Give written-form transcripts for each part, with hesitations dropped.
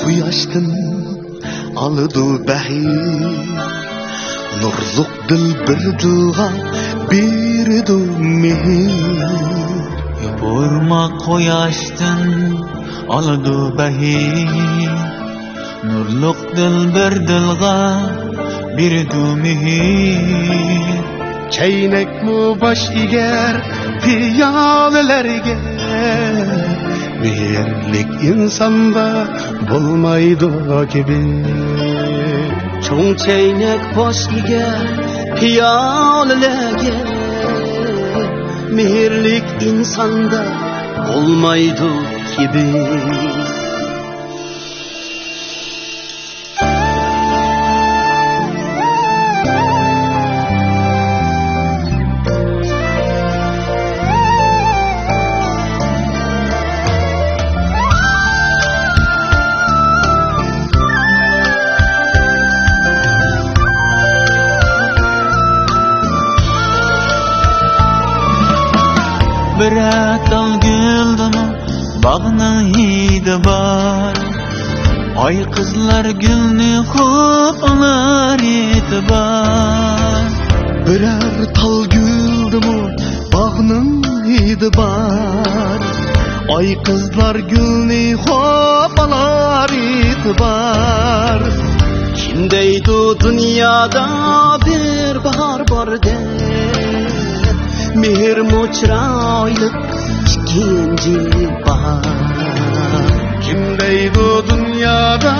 Quyoshdan aldı bahir nurluq dil bir dilga berdi mehr Yorma quyoshdan aldı bahir nurluq dil bir dilga berdi mehr Çeynek mu baş iger piyalelerge Meherlik insanda bulmaydı gibi Çoğun çeynek baş iger piyalelerge Meherlik insanda olmaydı gibi Bir atal güldümü bağının hidi var Ay kızlar gülni kopalar itibar Birer tal güldümü bağının hidi var Ay kızlar gülni hopalar itibar Kim deydi dünyada bir bahar var de Mehr muçraylık ikinci bahar Kim deydi dünyada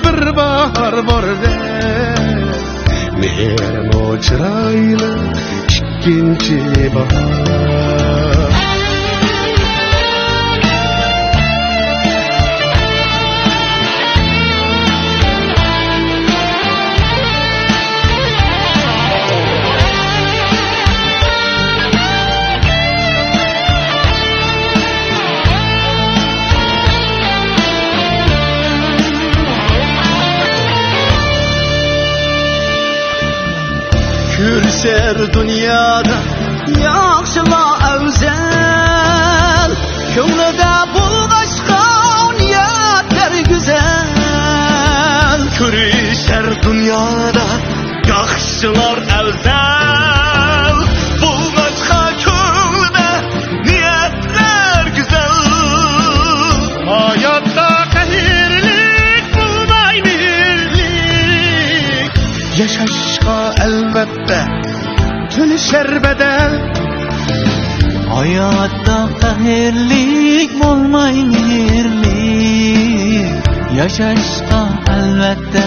bir bahar var de Mehr muçraylı ikinci bahar Gülser dünyada yaxşıla evzel Köwnüde bulgaşkan niyetler güzel Körüşer dünyada yaxşılar evzel Bulgaçka köwnüde niyetler güzel Hayatta kahirlik bulmay mirlik Yaşaşka elbette tülüşer bedel Hayatta kahirlik olmay mirlik Yaşaşka elbette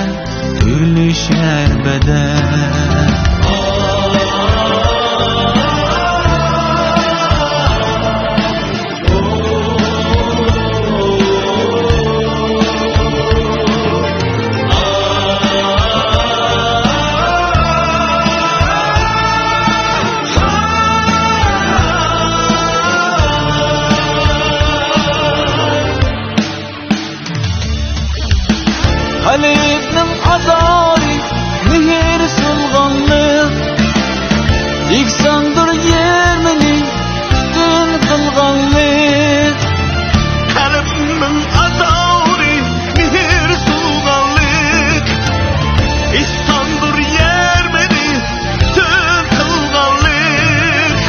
türlüşer bedel Halif'nin azari mihir sulganlık Yıksandır yermeni üstün kılganlık Kalbimin azari mihir sulganlık İhsandır yermeni tüm kılganlık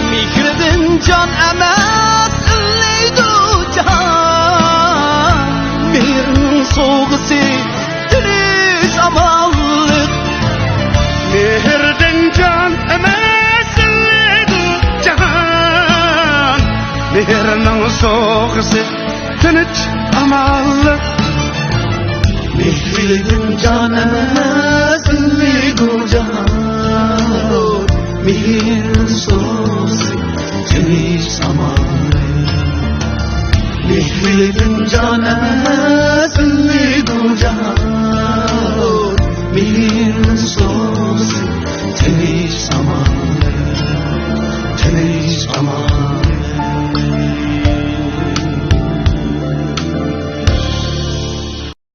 Mihridin can emas elleydu can Mihrin soğusu tülüş amallık Mehirden can emesillidu can Mehirnin soğusu tünüç amallık Mihridin can emas